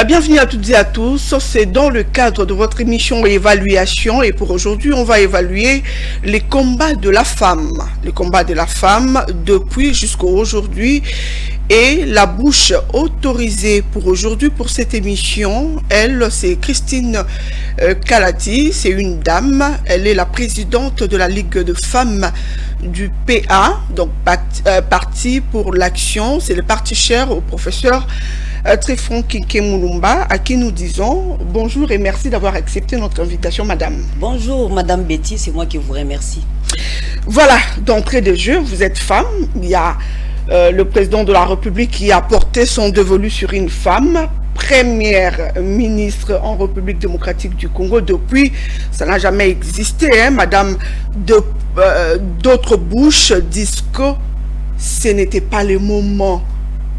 Bienvenue à toutes et à tous, c'est dans le cadre de votre émission Évaluation et pour aujourd'hui on va évaluer les combats de la femme. Les combats de la femme depuis jusqu'à aujourd'hui et la bouche autorisée pour aujourd'hui pour cette émission. Elle, c'est Christine Kalati, c'est une dame, elle est la présidente de la Ligue de femmes du PA, donc Parti pour l'action, c'est le parti cher au professeur Tréphon Kinké Moulumba, à qui nous disons bonjour et merci d'avoir accepté notre invitation, madame. Bonjour, madame Betty, c'est moi qui vous remercie. Voilà, d'entrée de jeu, vous êtes femme. Il y a le président de la République qui a porté son dévolu sur une femme, première ministre en République démocratique du Congo depuis, ça n'a jamais existé, hein, madame. D'autres bouches disent que ce n'était pas le moment.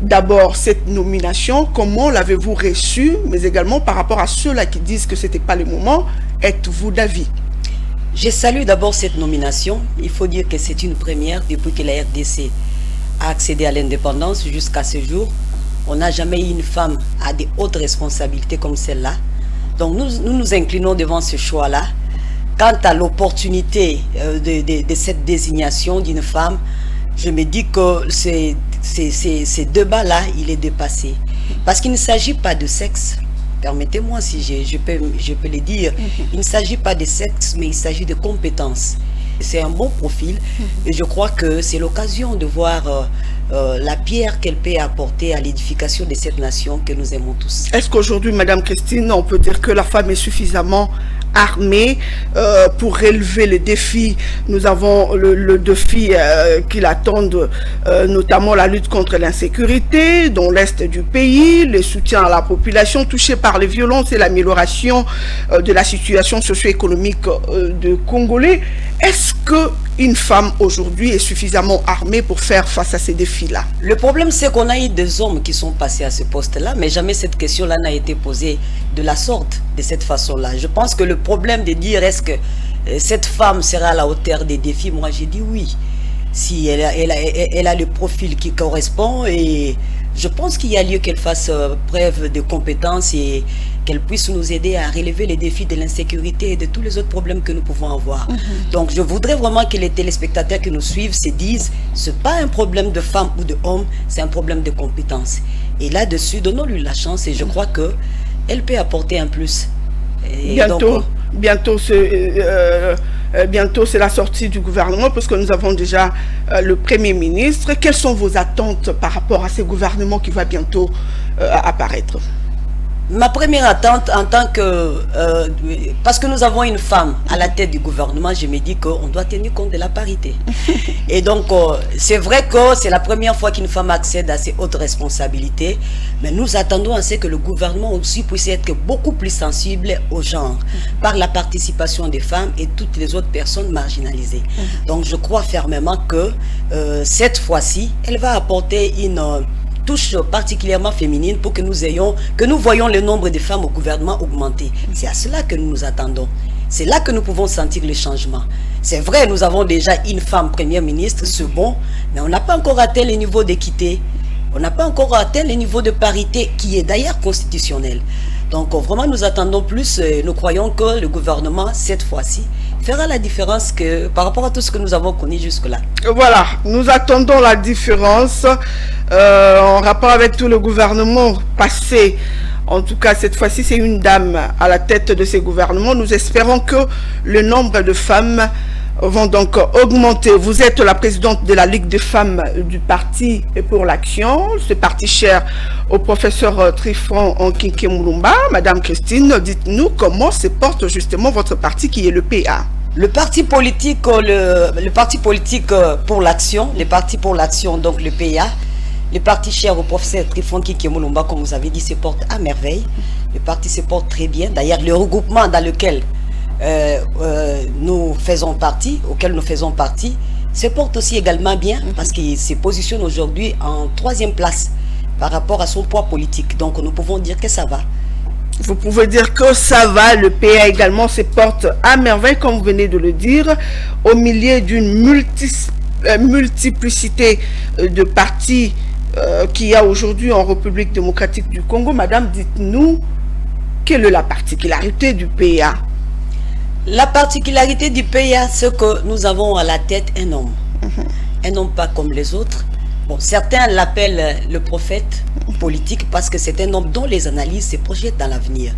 D'abord, cette nomination, comment l'avez-vous reçue, mais également par rapport à ceux-là qui disent que ce n'était pas le moment, êtes-vous d'avis? Je salue d'abord cette nomination. Il faut dire que c'est une première depuis que la RDC a accédé à l'indépendance jusqu'à ce jour. On n'a jamais eu une femme à des hautes responsabilités comme celle-là. Donc nous nous inclinons devant ce choix-là. Quant à l'opportunité de cette désignation d'une femme, je me dis que ces débats-là, il est dépassé. Parce qu'il ne s'agit pas de sexe. Permettez-moi si je peux le dire. Il ne s'agit pas de sexe, mais il s'agit de compétences. C'est un bon profil et je crois que c'est l'occasion de voir la pierre qu'elle peut apporter à l'édification de cette nation que nous aimons tous. Est-ce qu'aujourd'hui, madame Christine, on peut dire que la femme est suffisamment armée pour relever les défis? Nous avons le défi qui l'attendent, notamment la lutte contre l'insécurité dans l'est du pays, le soutien à la population touchée par les violences et l'amélioration de la situation socio-économique de Congolais. Est-ce qu'une femme aujourd'hui est suffisamment armée pour faire face à ces défis-là? Le problème, c'est qu'on a eu des hommes qui sont passés à ce poste-là, mais jamais cette question-là n'a été posée de la sorte, de cette façon-là. Je pense que le problème de dire est-ce que cette femme sera à la hauteur des défis, moi j'ai dit oui. Si elle a le profil qui correspond, et je pense qu'il y a lieu qu'elle fasse preuve de compétences et qu'elle puisse nous aider à relever les défis de l'insécurité et de tous les autres problèmes que nous pouvons avoir. Donc je voudrais vraiment que les téléspectateurs qui nous suivent se disent, ce n'est pas un problème de femme ou de homme, c'est un problème de compétences. Et là-dessus, donnons-lui la chance et je crois qu'elle peut apporter un plus. Et Bientôt c'est la sortie du gouvernement parce que nous avons déjà le Premier ministre. Quelles sont vos attentes par rapport à ce gouvernement qui va bientôt apparaître? Ma première attente en tant que... parce que nous avons une femme à la tête du gouvernement, je me dis qu'on doit tenir compte de la parité. Et donc, c'est vrai que c'est la première fois qu'une femme accède à ces hautes responsabilités, mais nous attendons à ce que le gouvernement aussi puisse être beaucoup plus sensible au genre, par la participation des femmes et toutes les autres personnes marginalisées. Donc, je crois fermement que cette fois-ci, elle va apporter une... touche particulièrement féminine pour que nous voyons le nombre de femmes au gouvernement augmenter. C'est à cela que nous nous attendons. C'est là que nous pouvons sentir le changement. C'est vrai, nous avons déjà une femme première ministre, c'est bon, mais on n'a pas encore atteint le niveau d'équité. On n'a pas encore atteint le niveau de parité qui est d'ailleurs constitutionnel. Donc vraiment, nous attendons plus. Nous croyons que le gouvernement, cette fois-ci, fera la différence par rapport à tout ce que nous avons connu jusque-là. Voilà, nous attendons la différence en rapport avec tout le gouvernement passé. En tout cas, cette fois-ci, c'est une dame à la tête de ces gouvernements. Nous espérons que le nombre de femmes vont donc augmenter. Vous êtes la présidente de la Ligue des femmes du Parti pour l'action, ce parti cher au professeur Tréphon Kinké Moulumba. Madame Christine, dites-nous comment se porte justement votre parti qui est le PA. Le parti politique, le parti politique pour l'action, le parti pour l'action, donc le PA, le parti cher au professeur Tréphon Kinké Moulumba, comme vous avez dit, se porte à merveille. Le parti se porte très bien. D'ailleurs, le regroupement dans lequel nous faisons partie, se porte aussi également bien parce qu'il se positionne aujourd'hui en 3e place par rapport à son poids politique. Donc nous pouvons dire que ça va. Vous pouvez dire que ça va, le PA également se porte à merveille, comme vous venez de le dire, au milieu d'une multiplicité de partis qu'il y a aujourd'hui en République démocratique du Congo. Madame, dites-nous, quelle est la particularité du PA? La particularité du PA, c'est que nous avons à la tête un homme. Un homme pas comme les autres. Bon, certains l'appellent le prophète politique parce que c'est un homme dont les analyses se projettent dans l'avenir.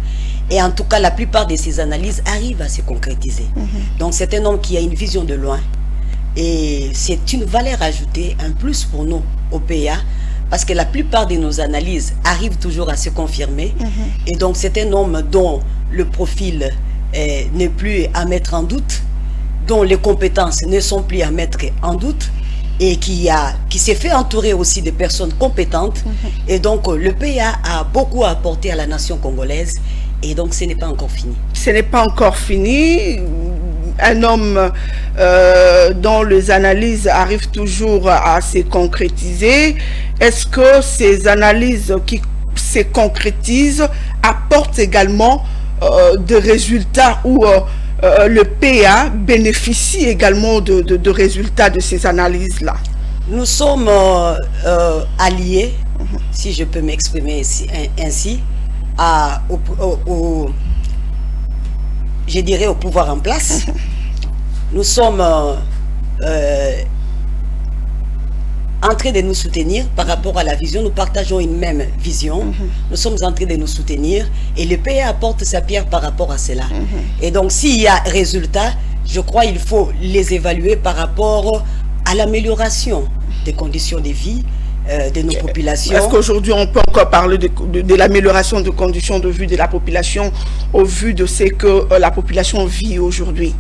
Et en tout cas, la plupart de ces analyses arrivent à se concrétiser. Donc c'est un homme qui a une vision de loin. Et c'est une valeur ajoutée, un plus pour nous au PA, parce que la plupart de nos analyses arrivent toujours à se confirmer. Et donc c'est un homme dont le profil n'est plus à mettre en doute, dont les compétences ne sont plus à mettre en doute, et qui s'est fait entourer aussi de personnes compétentes. Et donc le PA a beaucoup apporté à la nation congolaise, et donc ce n'est pas encore fini. Ce n'est pas encore fini. Un homme dont les analyses arrivent toujours à se concrétiser. Est-ce que ces analyses qui se concrétisent apportent également des résultats où le PA bénéficie également de résultats de ces analyses-là? Nous sommes alliés, si je peux m'exprimer ainsi, je dirais au pouvoir en place. Nous sommes en train de nous soutenir par rapport à la vision. Nous partageons une même vision. Nous sommes en train de nous soutenir et le PA apporte sa pierre par rapport à cela. Et donc s'il y a résultat, je crois qu'il faut les évaluer par rapport à l'amélioration des conditions de vie de nos populations. Est-ce qu'aujourd'hui on peut encore parler de l'amélioration des conditions de vie de la population au vu de ce que la population vit aujourd'hui?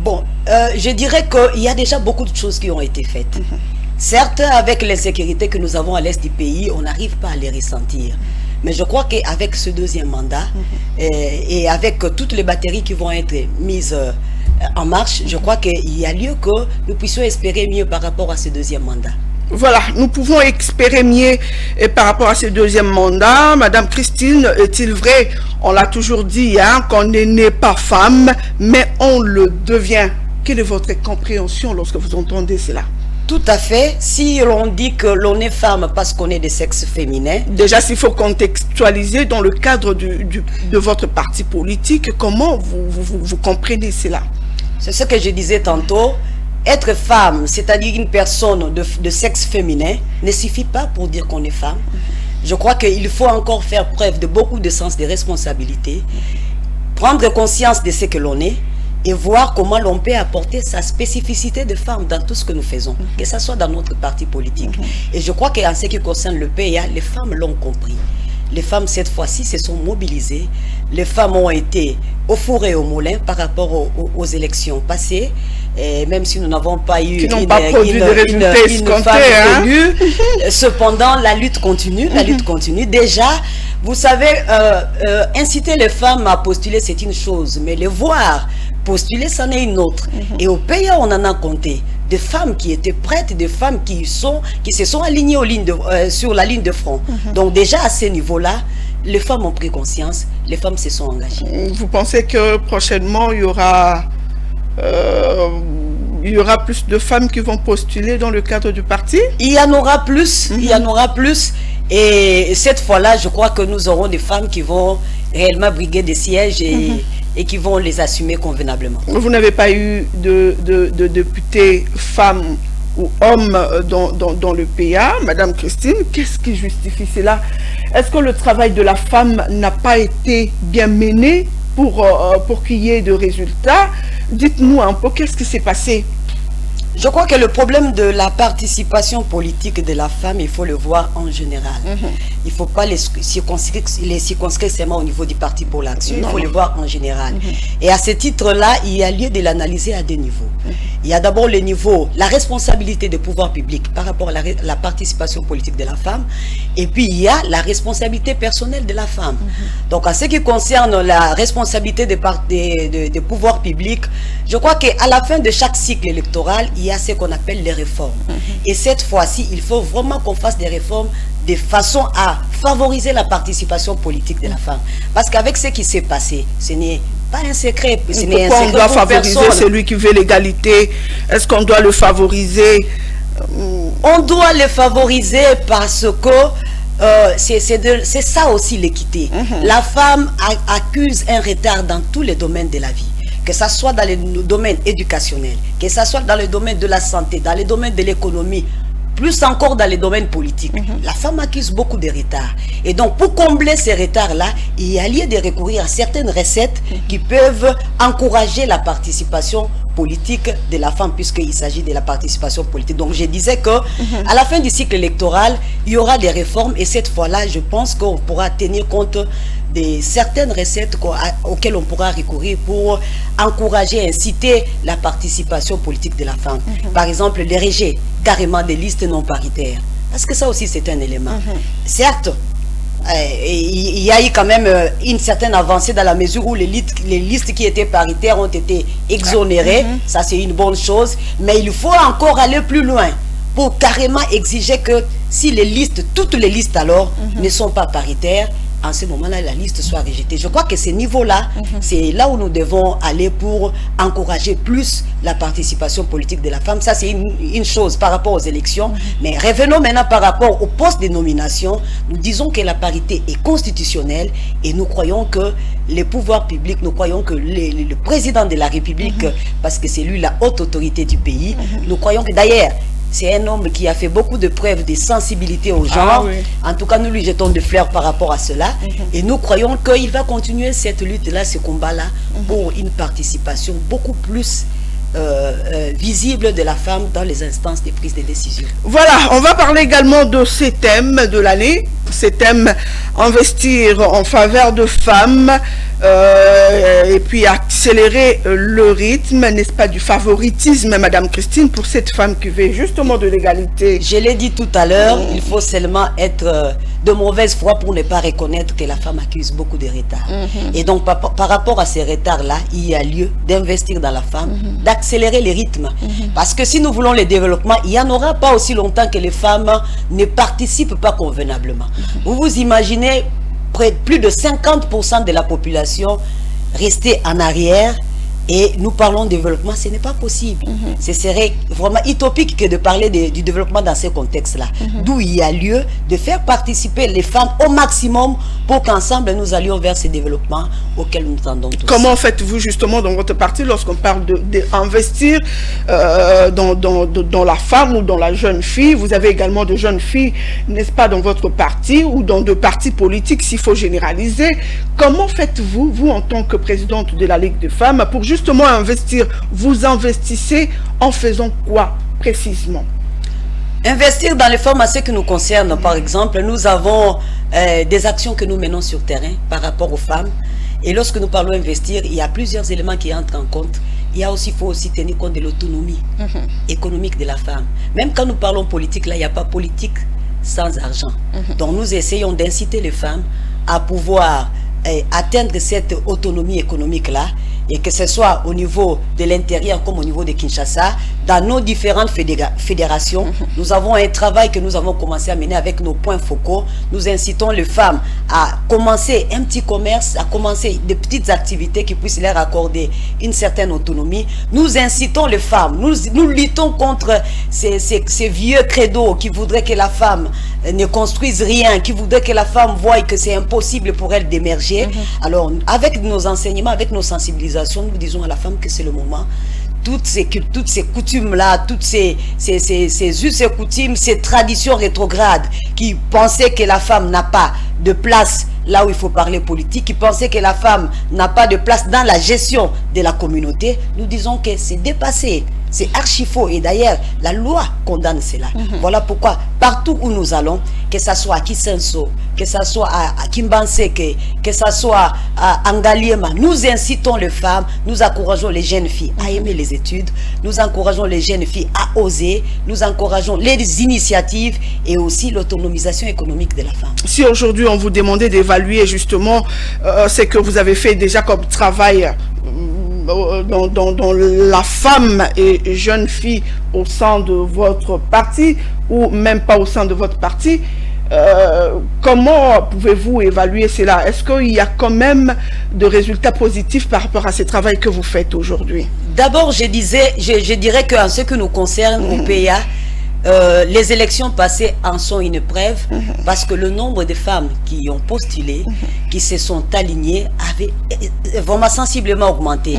Bon, je dirais qu'il y a déjà beaucoup de choses qui ont été faites. Certes, avec l'insécurité que nous avons à l'est du pays, on n'arrive pas à les ressentir. Mais je crois qu'avec ce deuxième mandat et avec toutes les batteries qui vont être mises en marche, je crois qu'il y a lieu que nous puissions espérer mieux par rapport à ce deuxième mandat. Voilà, nous pouvons espérer mieux par rapport à ce deuxième mandat. Madame Christine, est-il vrai, on l'a toujours dit, hein, qu'on n'est pas femme, mais on le devient. Quelle est votre compréhension lorsque vous entendez cela? Tout à fait. Si l'on dit que l'on est femme parce qu'on est de sexe féminin... Déjà, s'il faut contextualiser dans le cadre de votre parti politique, comment vous comprenez cela? C'est ce que je disais tantôt. Être femme, c'est-à-dire une personne de sexe féminin, ne suffit pas pour dire qu'on est femme. Je crois qu'il faut encore faire preuve de beaucoup de sens de responsabilité, prendre conscience de ce que l'on est et voir comment l'on peut apporter sa spécificité de femme dans tout ce que nous faisons, que ce soit dans notre parti politique. Et je crois qu'en ce qui concerne le PA, les femmes l'ont compris. Les femmes, cette fois-ci, se sont mobilisées. Les femmes ont été au four et au moulin par rapport aux élections passées. Et même si nous n'avons pas eu une femme élue, cependant, la lutte continue. La lutte continue. Déjà, vous savez, inciter les femmes à postuler, c'est une chose. Mais les voir postuler, c'en est une autre. Et au pays, on en a compté. Des femmes qui étaient prêtes, des femmes qui se sont alignées sur la ligne de front. Donc déjà à ce niveau-là, les femmes ont pris conscience, les femmes se sont engagées. Vous pensez que prochainement il y aura plus de femmes qui vont postuler dans le cadre du parti? Il y en aura plus, il y en aura plus. Et cette fois-là, je crois que nous aurons des femmes qui vont réellement briguer des sièges et qui vont les assumer convenablement. Vous n'avez pas eu de députés femmes ou hommes dans le PA, Madame Christine. Qu'est-ce qui justifie cela? Est-ce que le travail de la femme n'a pas été bien mené pour qu'il y ait de résultats? Dites-nous un peu, qu'est-ce qui s'est passé? Je crois que le problème de la participation politique de la femme, il faut le voir en général. Il ne faut pas les circonscrire seulement au niveau du Parti pour l'Action, il faut le voir en général. Et à ce titre-là, il y a lieu de l'analyser à deux niveaux. Il y a d'abord le niveau, la responsabilité des pouvoirs publics par rapport à la participation politique de la femme, et puis il y a la responsabilité personnelle de la femme. Donc en ce qui concerne la responsabilité des pouvoirs publics, je crois qu'à la fin de chaque cycle électoral, il y a ce qu'on appelle les réformes. Et cette fois-ci, il faut vraiment qu'on fasse des réformes de façon à favoriser la participation politique de la femme. Parce qu'avec ce qui s'est passé, ce n'est pas un secret. Pourquoi on doit favoriser celui qui veut l'égalité? Est-ce qu'on doit le favoriser On doit les favoriser parce que c'est ça aussi l'équité. La femme accuse un retard dans tous les domaines de la vie. Que ce soit dans le domaine éducationnel, que ce soit dans le domaine de la santé, dans le domaine de l'économie, plus encore dans les domaines politiques. La femme accuse beaucoup de retards. Et donc, pour combler ces retards-là, il y a lieu de recourir à certaines recettes qui peuvent encourager la participation politique de la femme, puisqu'il s'agit de la participation politique. Donc, je disais que à la fin du cycle électoral, il y aura des réformes et cette fois-là, je pense qu'on pourra tenir compte de certaines recettes auxquelles on pourra recourir pour encourager, inciter la participation politique de la femme. Par exemple, les rejet carrément des listes non paritaires. Parce que ça aussi, c'est un élément. Certes, il y a eu quand même une certaine avancée dans la mesure où les listes qui étaient paritaires ont été exonérées. Ça, c'est une bonne chose. Mais il faut encore aller plus loin pour carrément exiger que si les listes, toutes les listes alors, ne sont pas paritaires, en ce moment-là, la liste soit rejetée. Je crois que ce niveau-là, c'est là où nous devons aller pour encourager plus la participation politique de la femme. Ça, c'est une chose par rapport aux élections. Mais revenons maintenant par rapport au poste de nomination. Nous disons que la parité est constitutionnelle et nous croyons que les pouvoirs publics, nous croyons que le président de la République, parce que c'est lui la haute autorité du pays, nous croyons que d'ailleurs, c'est un homme qui a fait beaucoup de preuves de sensibilité au genre. En tout cas, nous lui jetons des fleurs par rapport à cela. Et nous croyons qu'il va continuer cette lutte-là, ce combat-là, pour une participation beaucoup plus visible de la femme dans les instances de prise de décision. Voilà, on va parler également de ces thèmes de l'année. Ces thèmes, investir en faveur de femmes et puis accélérer le rythme, n'est-ce pas, du favoritisme, Madame Christine, pour cette femme qui veut justement de l'égalité. Je l'ai dit tout à l'heure, il faut seulement être de mauvaise foi pour ne pas reconnaître que la femme accuse beaucoup de retards. Et donc, par rapport à ces retards-là, il y a lieu d'investir dans la femme, d'accélérer les rythmes. Parce que si nous voulons le développement, il n'y en aura pas aussi longtemps que les femmes ne participent pas convenablement. Vous vous imaginez plus de 50% de la population rester en arrière et nous parlons de développement, ce n'est pas possible. Ce serait vraiment utopique que de parler du développement dans ce contexte-là. D'où il y a lieu de faire participer les femmes au maximum pour qu'ensemble nous allions vers ce développement auquel nous tendons tous. Comment faites-vous justement dans votre parti lorsqu'on parle d'investir dans la femme ou dans la jeune fille? Vous avez également de jeunes filles, n'est-ce pas, dans votre parti ou dans de partis politiques, s'il faut généraliser. Comment faites-vous, vous, en tant que présidente de la Ligue des femmes, pour justement investir? Vous investissez en faisant quoi précisément? Investir dans les femmes à ce qui nous concerne, par exemple, nous avons des actions que nous menons sur terrain par rapport aux femmes. Et lorsque nous parlons investir, il y a plusieurs éléments qui entrent en compte. Il faut aussi tenir compte de l'autonomie économique de la femme. Même quand nous parlons politique, là, il n'y a pas politique sans argent. Donc nous essayons d'inciter les femmes à pouvoir atteindre cette autonomie économique-là, et que ce soit au niveau de l'intérieur comme au niveau de Kinshasa, dans nos différentes fédérations, nous avons un travail que nous avons commencé à mener avec nos points focaux. Nous incitons les femmes à commencer un petit commerce, à commencer des petites activités qui puissent leur accorder une certaine autonomie. Nous incitons les femmes, nous luttons contre ces vieux credos qui voudraient que la femme ne construise rien, qui voudraient que la femme voie que c'est impossible pour elle d'émerger. Alors, avec nos enseignements, avec nos sensibilisations, nous disons à la femme que c'est le moment. Toutes ces coutumes-là, toutes ces us et coutumes, ces traditions rétrogrades qui pensaient que la femme n'a pas de place là où il faut parler politique, qui pensaient que la femme n'a pas de place dans la gestion de la communauté, nous disons que c'est dépassé. C'est archi faux. Et d'ailleurs, la loi condamne cela. Voilà pourquoi, partout où nous allons, que ce soit à Kisenso, que ce soit à Kimbanseke, que ce soit à Angaliema, nous incitons les femmes, nous encourageons les jeunes filles à aimer les études, nous encourageons les jeunes filles à oser, nous encourageons les initiatives et aussi l'autonomisation économique de la femme. Si aujourd'hui on vous demandait d'évaluer justement ce que vous avez fait déjà comme travail dans la femme et jeune fille au sein de votre parti ou même pas au sein de votre parti, comment pouvez-vous évaluer cela? Est-ce qu'il y a quand même de résultats positifs par rapport à ce travail que vous faites aujourd'hui? D'abord, je dirais qu'en ce qui nous concerne au PA, les élections passées en sont une preuve, parce que le nombre de femmes qui ont postulé, qui se sont alignées, avait vraiment sensiblement augmenté.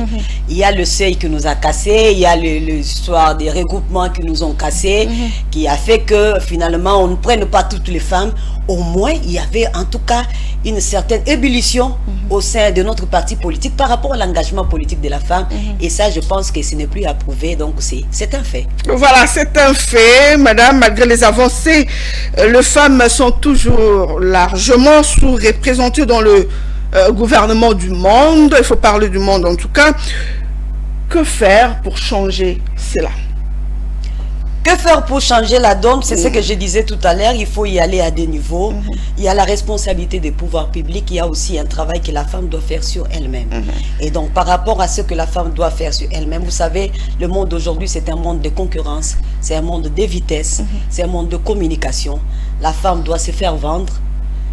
Il y a le seuil qui nous a cassé, il y a l'histoire des regroupements qui nous ont cassés, qui a fait que finalement on ne prenne pas toutes les femmes. Au moins il y avait en tout cas une certaine ébullition au sein de notre parti politique par rapport à l'engagement politique de la femme, et ça je pense que ce n'est plus à prouver, donc c'est un fait. Voilà, c'est un fait, madame. Malgré les avancées, les femmes sont toujours largement sous-représentées dans le gouvernement du monde. Il faut parler du monde en tout cas. Que faire pour changer cela? Que faire pour changer la donne? C'est ce que je disais tout à l'heure, il faut y aller à des niveaux. Il y a la responsabilité des pouvoirs publics, il y a aussi un travail que la femme doit faire sur elle-même. Et donc par rapport à ce que la femme doit faire sur elle-même, vous savez, le monde d'aujourd'hui c'est un monde de concurrence, c'est un monde de vitesse, c'est un monde de communication. La femme doit se faire vendre,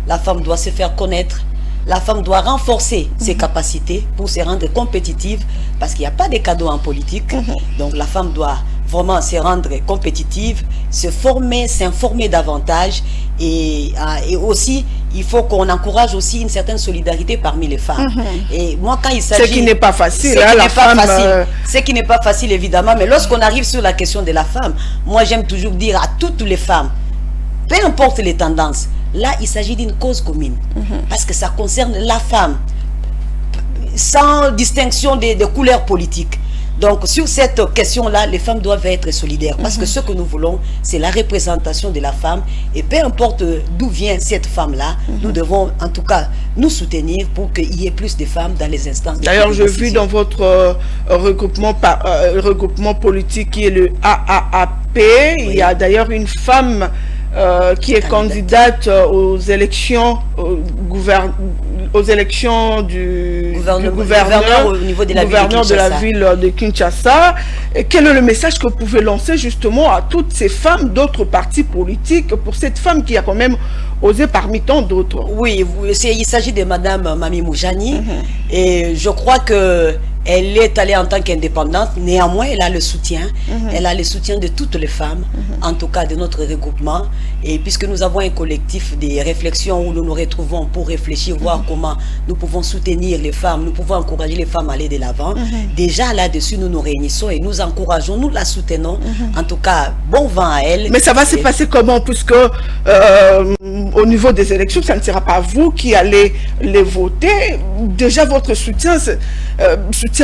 la femme doit se faire connaître, la femme doit renforcer ses capacités pour se rendre compétitive, parce qu'il n'y a pas de cadeaux en politique. Donc la femme doit vraiment se rendre compétitive, se former, s'informer davantage, et aussi il faut qu'on encourage aussi une certaine solidarité parmi les femmes. Et moi quand il s'agit... Ce qui n'est pas facile, hein, la femme... Ce qui n'est pas facile évidemment, mais lorsqu'on arrive sur la question de la femme, moi j'aime toujours dire à toutes les femmes, peu importe les tendances, là il s'agit d'une cause commune, parce que ça concerne la femme, sans distinction de couleurs politiques. Donc sur cette question-là, les femmes doivent être solidaires, parce que ce que nous voulons, c'est la représentation de la femme, et peu importe d'où vient cette femme-là, nous devons en tout cas nous soutenir pour qu'il y ait plus de femmes dans les instances. D'ailleurs, j'ai vu dans votre regroupement politique qui est le AAAP, il y a d'ailleurs une femme qui est candidate aux élections du gouverneur au niveau de la ville de Kinshasa. Et quel est le message que vous pouvez lancer justement à toutes ces femmes d'autres partis politiques, pour cette femme qui a quand même osé parmi tant d'autres? Oui, il s'agit de Madame Mami Moujani, et je crois que elle est allée en tant qu'indépendante, néanmoins elle a le soutien, elle a le soutien de toutes les femmes, en tout cas de notre regroupement, et puisque nous avons un collectif de réflexion où nous nous retrouvons pour réfléchir, voir comment nous pouvons soutenir les femmes, nous pouvons encourager les femmes à aller de l'avant. Déjà là-dessus nous nous réunissons et nous encourageons, nous la soutenons, en tout cas bon vent à elle. Mais ça va se passer comment, puisque au niveau des élections, ça ne sera pas vous qui allez les voter? Déjà votre soutien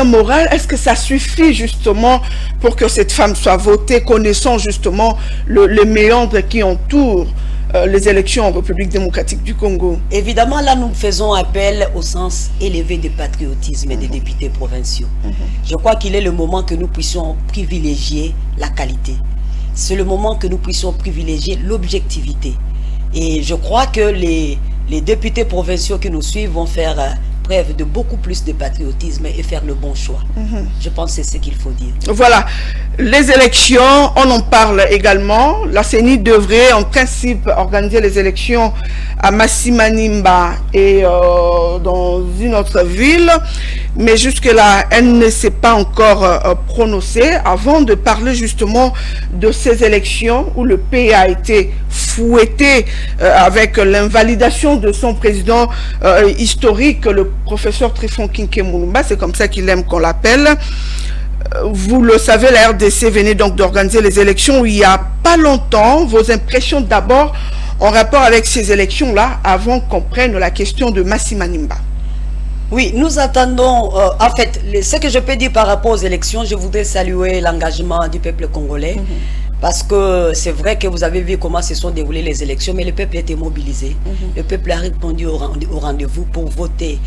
moral, est-ce que ça suffit justement pour que cette femme soit votée, connaissant justement les méandres qui entourent les élections en République démocratique du Congo? Évidemment, là nous faisons appel au sens élevé du patriotisme des députés provinciaux. Je crois qu'il est le moment que nous puissions privilégier la qualité. C'est le moment que nous puissions privilégier l'objectivité. Et je crois que les députés provinciaux qui nous suivent vont faire preuve de beaucoup plus de patriotisme et faire le bon choix. Je pense que c'est ce qu'il faut dire. Voilà, les élections, on en parle également. La CENI devrait en principe organiser les élections à Massimanimba et dans une autre ville, mais jusque-là, elle ne s'est pas encore prononcée. Avant de parler justement de ces élections où le pays a été fouetté avec l'invalidation de son président historique, le professeur Trifon Kinké Moulumba, c'est comme ça qu'il aime qu'on l'appelle. Vous le savez, la RDC venait donc d'organiser les élections il n'y a pas longtemps. Vos impressions d'abord en rapport avec ces élections-là, avant qu'on prenne la question de Massimanimba? Oui, nous attendons, en fait, ce que je peux dire par rapport aux élections, je voudrais saluer l'engagement du peuple congolais. Parce que c'est vrai que vous avez vu comment se sont déroulées les élections, mais le peuple était mobilisé. Le peuple a répondu au rendez-vous pour voter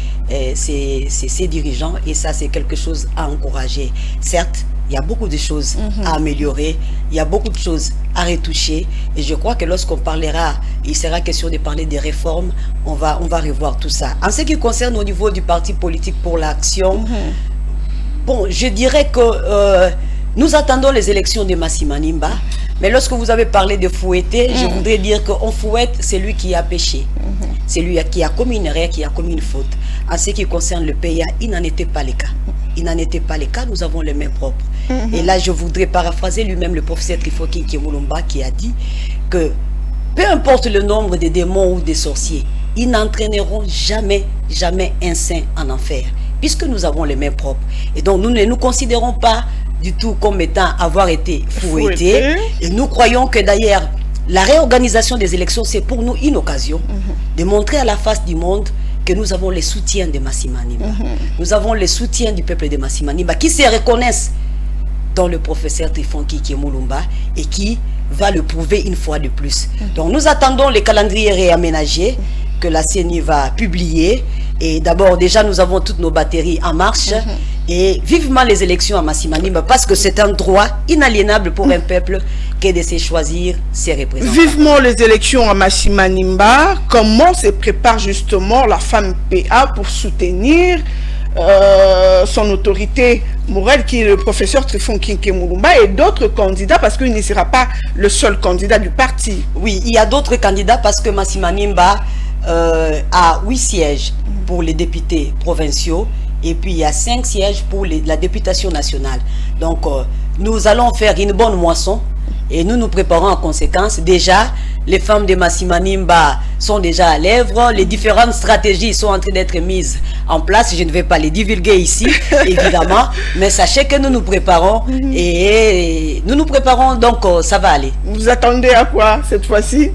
ses dirigeants, et ça c'est quelque chose à encourager. Certes, il y a beaucoup de choses à améliorer, il y a beaucoup de choses à retoucher, et je crois que lorsqu'on parlera, il sera question de parler des réformes, on va revoir tout ça. En ce qui concerne au niveau du parti politique pour l'action, bon, je dirais que nous attendons les élections de Massimanimba, mais lorsque vous avez parlé de fouetter, je voudrais dire qu'on fouette celui qui a péché, celui qui a commis une erreur, qui a commis une faute. En ce qui concerne le pays, il n'en était pas le cas. Il n'en était pas le cas, nous avons les mains propres. Et là, je voudrais paraphraser lui-même le professeur Trifon Kinké Moulumba qui a dit que peu importe le nombre de démons ou de sorciers, ils n'entraîneront jamais, jamais un saint en enfer, puisque nous avons les mains propres. Et donc, nous ne nous considérons pas du tout comme étant avoir été fouettés. Et nous croyons que d'ailleurs, la réorganisation des élections, c'est pour nous une occasion de montrer à la face du monde que nous avons le soutien de Massi Manimba. Nous avons le soutien du peuple de Massi Manimba qui se reconnaissent dans le professeur Trifon Kinké Moulumba et qui va le prouver une fois de plus. Donc nous attendons le calendrier réaménagé que la CENI va publier. Et d'abord, déjà, nous avons toutes nos batteries en marche. Et vivement les élections à Massi Manimba, parce que c'est un droit inaliénable pour un peuple que de se choisir ses représentants. Vivement les élections à Massi Manimba. Comment se prépare justement la femme PA pour soutenir son autorité morale, qui est le professeur Trifon Kinké Moulumba, et d'autres candidats, parce qu'il ne sera pas le seul candidat du parti. Oui, il y a d'autres candidats parce que Massi Manimba a 8 sièges pour les députés provinciaux et puis il y a 5 sièges pour la députation nationale. Donc nous allons faire une bonne moisson et nous nous préparons en conséquence. Déjà, les femmes de Massi Manimba sont déjà à l'œuvre. Les différentes stratégies sont en train d'être mises en place. Je ne vais pas les divulguer ici, évidemment. Mais sachez que nous nous préparons et nous nous préparons, donc ça va aller. Vous attendez à quoi cette fois-ci?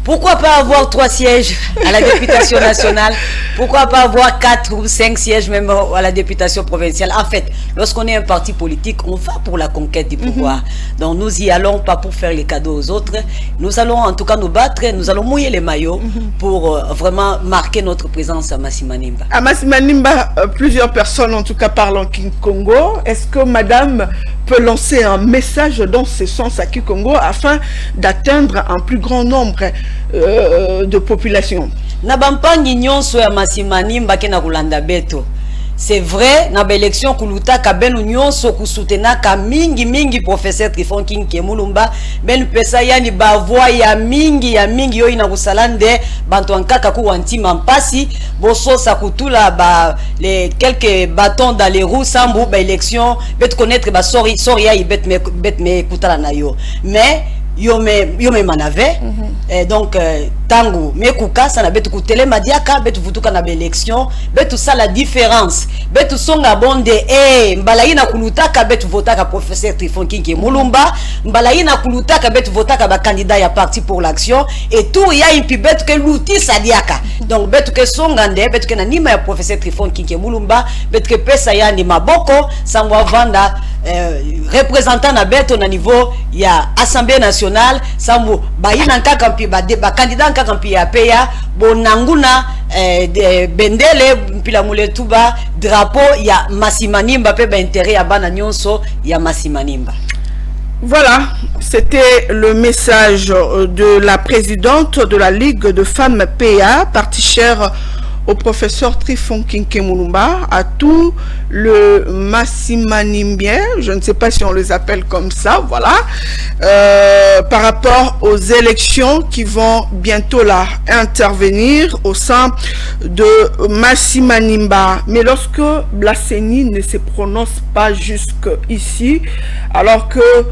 Pourquoi pas avoir 3 sièges à la députation nationale? Pourquoi pas avoir 4 ou 5 sièges même à la députation provinciale? En fait, lorsqu'on est un parti politique, on va pour la conquête du pouvoir. Donc nous y allons pas pour faire les cadeaux aux autres. Nous allons en tout cas nous battre, nous allons mouiller les maillots pour vraiment marquer notre présence à Massi Manimba. À Massi Manimba, plusieurs personnes en tout cas parlent en Kikongo. Est-ce que madame peut lancer un message dans ce sens à Kikongo afin d'atteindre un plus grand nombre de population? Nabampangi nyonso ya Massi Manimba ke na kulanda beto. C'est vrai, na élection kuluta ka benu nyonso kusutena ka mingi professeur Trifon Kinké Moulumba ben pesa yani ba voix ya mingi yo ina kusalande bantu ankaka ku wantima mpasi boso sa kutula ba les quelques bâtons dans les roues sambu ba élection bet connaître ba sorry ya bet me kutala na yo. Mais yo me manave donc tangu me kuka sana betu kutele madiaka betu vutuka na élection betu ça la différence betu songa bonde mbalaina kulutaka betu votaka professeur Trifon Kinké Moulumba mbalaina kulutaka betu votaka ba candidat ya parti pour l'action et tout ya impi betu ke luti sadiaka donc betu ke songa nde betu ke na nima ya professeur Trifon Kinké Moulumba betu ke pesa ya ni maboko sangwa vanda représentant na beto na niveau ya Assemblée nationale sambu bayina nkaka mpi ba candidat nkaka mpi ya peya bonanguna bendele mpila muletuba drapeau ya Massi Manimba pe ba intérêt ya bana nyonso ya Massi Manimba. Voilà, c'était le message de la présidente de la Ligue de femmes PA, parti cher au professeur Trifon Kinké Moulumba, à tout le Massi Manimbien, je ne sais pas si on les appelle comme ça, voilà, par rapport aux élections qui vont bientôt là intervenir au sein de Massi Manimba. Mais lorsque la CENI ne se prononce pas jusqu'ici, alors que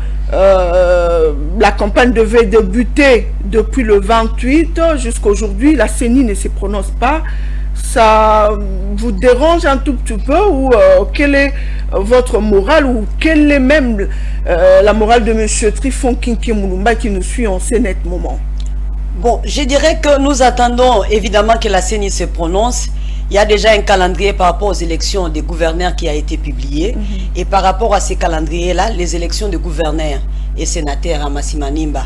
la campagne devait débuter depuis le 28 jusqu'à aujourd'hui, la CENI ne se prononce pas. Ça vous dérange un tout petit peu ou quelle est votre morale ou quelle est même la morale de monsieur Trifon Kinké Moulumba qui nous suit en ce net moment? Bon, je dirais que nous attendons évidemment que la CENI se prononce. Il y a déjà un calendrier par rapport aux élections des gouverneurs qui a été publié. Et par rapport à ces calendriers-là, les élections de gouverneurs et sénateurs à Massi Manimba,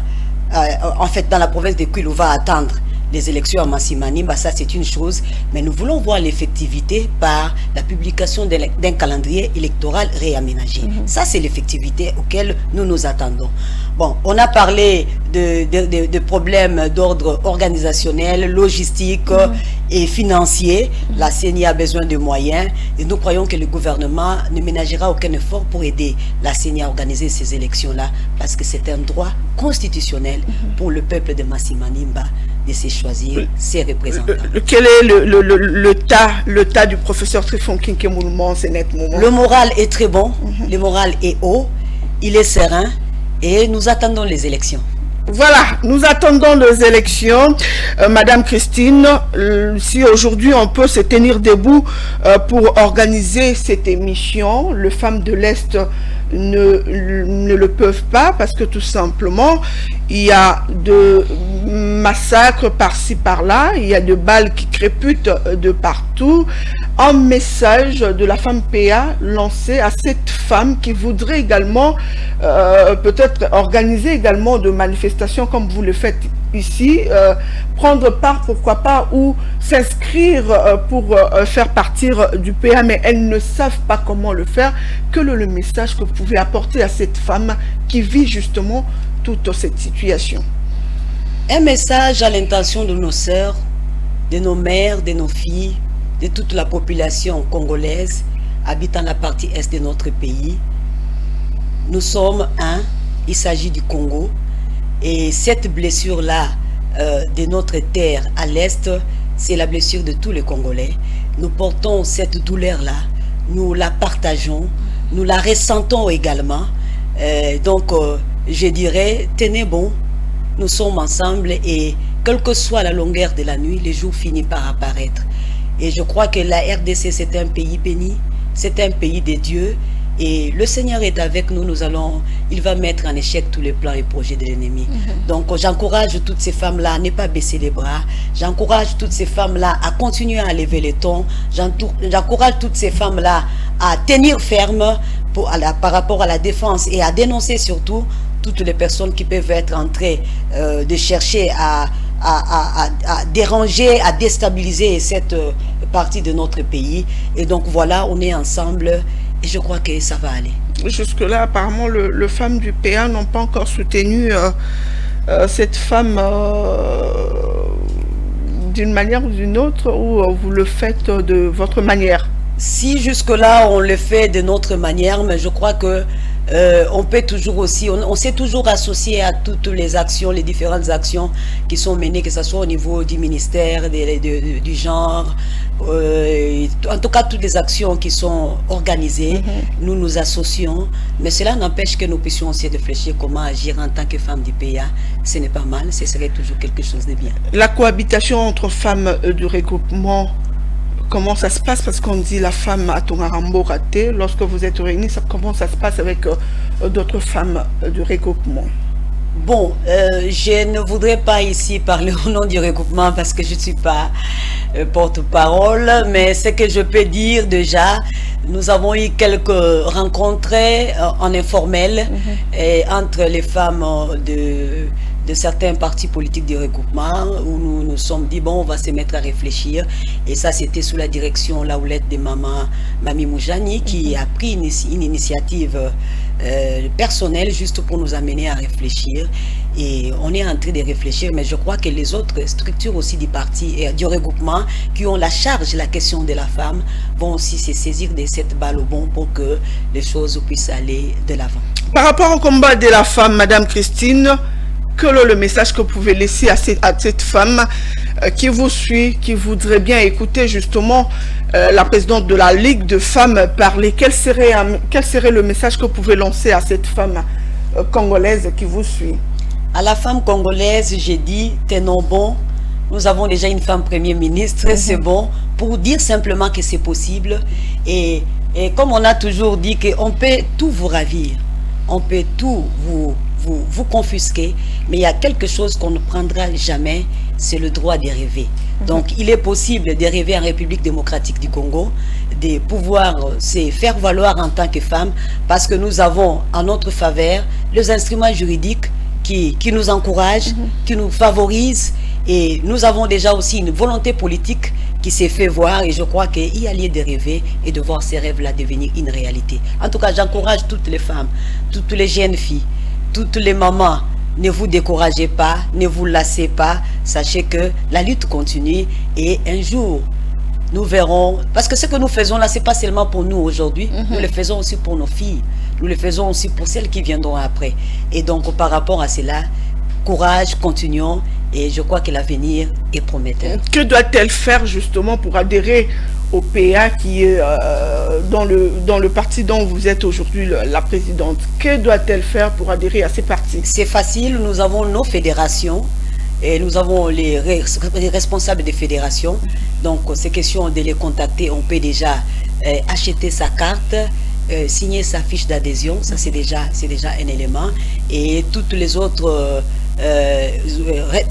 en fait dans la province de Kwilu, va attendre les élections à Massi Manimba, ça c'est une chose, mais nous voulons voir l'effectivité par la publication d'un calendrier électoral réaménagé. Ça c'est l'effectivité auquel nous nous attendons. Bon, on a parlé de problèmes d'ordre organisationnel, logistique et financier. La CENI a besoin de moyens et nous croyons que le gouvernement ne ménagera aucun effort pour aider la CENI à organiser ces élections-là parce que c'est un droit constitutionnel pour le peuple de Massi Manimba de se choisir ses représentants. Quel est le tas du professeur Trifon Kinkemoulman, c'est nettement? Le moral est très bon, le moral est haut, il est serein et nous attendons les élections. Voilà, nous attendons les élections. Madame Christine, si aujourd'hui on peut se tenir debout pour organiser cette émission, les femmes de l'Est ne le peuvent pas parce que tout simplement, il y a de massacres par-ci par-là, il y a de balles qui créputent de partout. Un message de la femme PA lancé à cette femme qui voudrait également peut-être organiser également de manifestations comme vous le faites ici, prendre part pourquoi pas ou s'inscrire pour faire partir du PA, mais elles ne savent pas comment le faire. Quel est le message que vous pouvez apporter à cette femme qui vit justement toute cette situation? Un message à l'intention de nos sœurs, de nos mères, de nos filles, de toute la population congolaise habitant la partie est de notre pays. Nous sommes un, il s'agit du Congo, et cette blessure-là de notre terre à l'est, c'est la blessure de tous les Congolais. Nous portons cette douleur-là, nous la partageons, nous la ressentons également. Donc, je dirais, tenez bon, nous sommes ensemble et quelle que soit la longueur de la nuit, le jour finit par apparaître. Et je crois que la RDC, c'est un pays béni, c'est un pays de Dieu. Et le Seigneur est avec nous, il va mettre en échec tous les plans et projets de l'ennemi. Donc j'encourage toutes ces femmes-là à ne pas baisser les bras. J'encourage toutes ces femmes-là à continuer à lever les tons. J'encourage toutes ces femmes-là à tenir ferme par rapport à la défense et à dénoncer surtout toutes les personnes qui peuvent être en train de chercher à déranger, à déstabiliser cette partie de notre pays. Et donc voilà, on est ensemble. Et je crois que ça va aller. Jusque-là, apparemment, les femmes du PA n'ont pas encore soutenu cette femme d'une manière ou d'une autre, ou vous le faites de votre manière? Si jusque-là, on le fait de notre manière, mais je crois que on peut toujours aussi, on s'est toujours associé à toutes les actions, les différentes actions qui sont menées, que ce soit au niveau du ministère, du genre, en tout cas toutes les actions qui sont organisées, nous nous associons, mais cela n'empêche que nous puissions aussi réfléchir comment agir en tant que femme du PA. Ce n'est pas mal, ce serait toujours quelque chose de bien. La cohabitation entre femmes du regroupement, comment ça se passe? Parce qu'on dit la femme à Tongarambo raté. Lorsque vous êtes réunis, comment ça se passe avec d'autres femmes du regroupement? Bon, je ne voudrais pas ici parler au nom du regroupement parce que je ne suis pas porte-parole, mais ce que je peux dire déjà, nous avons eu quelques rencontres en informel entre les femmes de certains partis politiques du regroupement où nous nous sommes dit, bon, on va se mettre à réfléchir. Et ça, c'était sous la direction, la houlette de Mamie Moujani qui a pris une initiative personnelle juste pour nous amener à réfléchir. Et on est en train de réfléchir, mais je crois que les autres structures aussi du parti et du regroupement qui ont la charge, la question de la femme, vont aussi se saisir de cette balle au bon pour que les choses puissent aller de l'avant. Par rapport au combat de la femme, Madame Christine, quel est le message que vous pouvez laisser à cette femme qui vous suit, qui voudrait bien écouter justement la présidente de la Ligue de femmes parler? Quel serait le message que vous pouvez lancer à cette femme congolaise qui vous suit? À la femme congolaise, j'ai dit, tenons bon, nous avons déjà une femme Premier ministre, c'est bon, pour dire simplement que c'est possible. Et comme on a toujours dit qu'on peut tout vous ravir, on peut tout vous confisquer, mais il y a quelque chose qu'on ne prendra jamais, c'est le droit de rêver. Donc il est possible de rêver en République démocratique du Congo, de pouvoir se faire valoir en tant que femme, parce que nous avons en notre faveur les instruments juridiques qui nous encouragent, qui nous favorisent, et nous avons déjà aussi une volonté politique qui s'est fait voir, et je crois qu'il y a lieu de rêver et de voir ces rêves-là devenir une réalité. En tout cas, j'encourage toutes les femmes, toutes les jeunes filles, toutes les mamans, ne vous découragez pas, ne vous lassez pas, sachez que la lutte continue et un jour, nous verrons, parce que ce que nous faisons là, ce n'est pas seulement pour nous aujourd'hui, nous le faisons aussi pour nos filles, nous le faisons aussi pour celles qui viendront après. Et donc par rapport à cela, courage, continuons Et je crois que l'avenir est prometteur. Que doit-elle faire justement pour adhérer au PA qui est dans le parti dont vous êtes aujourd'hui la présidente? Que doit-elle faire pour adhérer à ces partis? C'est facile, nous avons nos fédérations et nous avons les responsables des fédérations. Donc c'est question de les contacter. On peut déjà acheter sa carte, signer sa fiche d'adhésion, ça c'est déjà un élément. Et toutes les autres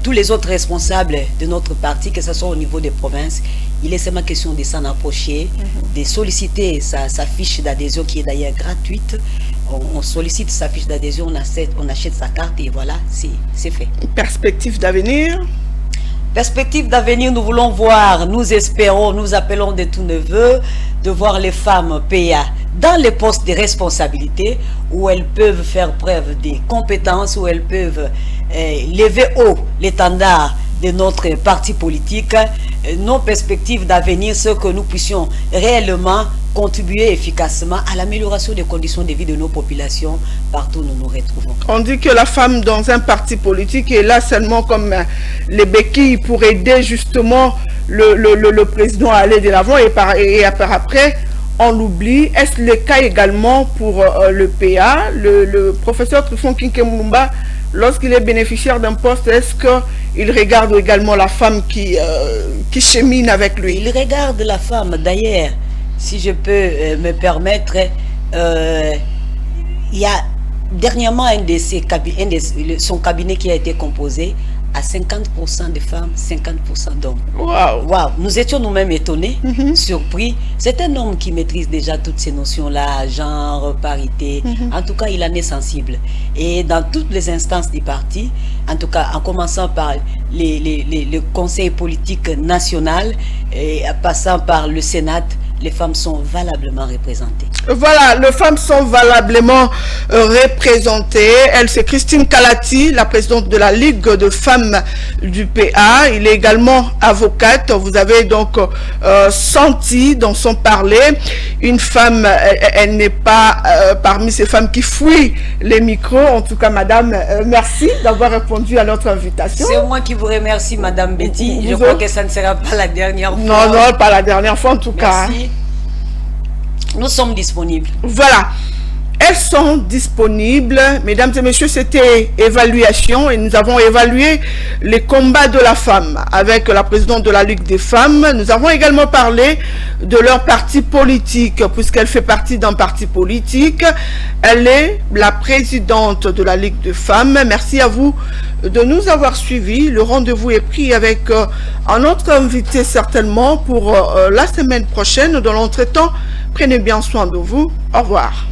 tous les autres responsables de notre parti, que ce soit au niveau des provinces, il est seulement question de s'en approcher, de solliciter sa fiche d'adhésion qui est d'ailleurs gratuite. On sollicite sa fiche d'adhésion, on achète sa carte et voilà, c'est fait. Perspective d'avenir? Perspective d'avenir, nous voulons voir, nous espérons, nous appelons de tous nos voeux de voir les femmes PA dans les postes de responsabilité où elles peuvent faire preuve de compétences, où elles peuvent lever haut l'étendard de notre parti politique. Nos perspectives d'avenir, c'est que nous puissions réellement contribuer efficacement à l'amélioration des conditions de vie de nos populations partout où nous nous retrouvons. On dit que la femme dans un parti politique est là seulement comme les béquilles pour aider justement le président à aller de l'avant et après on l'oublie. Est-ce le cas également pour le PA? Le professeur Truffaut Kinké Mulumba, lorsqu'il est bénéficiaire d'un poste, est-ce qu'il regarde également la femme qui chemine avec lui? Il regarde la femme. D'ailleurs, si je peux me permettre, il y a dernièrement son cabinet qui a été composé à 50% de femmes, 50% d'hommes. Wow. Wow. Nous étions nous-mêmes étonnés, surpris. C'est un homme qui maîtrise déjà toutes ces notions-là, genre, parité. En tout cas, il en est sensible. Et dans toutes les instances du parti, en tout cas, en commençant par le conseil politique national et en passant par le Sénat, les femmes sont valablement représentées. Voilà, les femmes sont valablement représentées. Elle, c'est Christine Kalati, la présidente de la Ligue de femmes du PA. Il est également avocate. Vous avez donc senti dans son parler une femme, elle n'est pas parmi ces femmes qui fuient les micros. En tout cas, madame, merci d'avoir répondu à notre invitation. C'est moi qui vous remercie, madame Betty. Je crois que ça ne sera pas la dernière fois. Non, non, pas la dernière fois en tout cas. Merci. Nous sommes disponibles. Voilà. Elles sont disponibles. Mesdames et messieurs, c'était évaluation et nous avons évalué les combats de la femme avec la présidente de la Ligue des femmes. Nous avons également parlé de leur parti politique puisqu'elle fait partie d'un parti politique. Elle est la présidente de la Ligue des femmes. Merci à vous de nous avoir suivis. Le rendez-vous est pris avec un autre invité certainement pour la semaine prochaine. Dans l'entretemps, prenez bien soin de vous. Au revoir.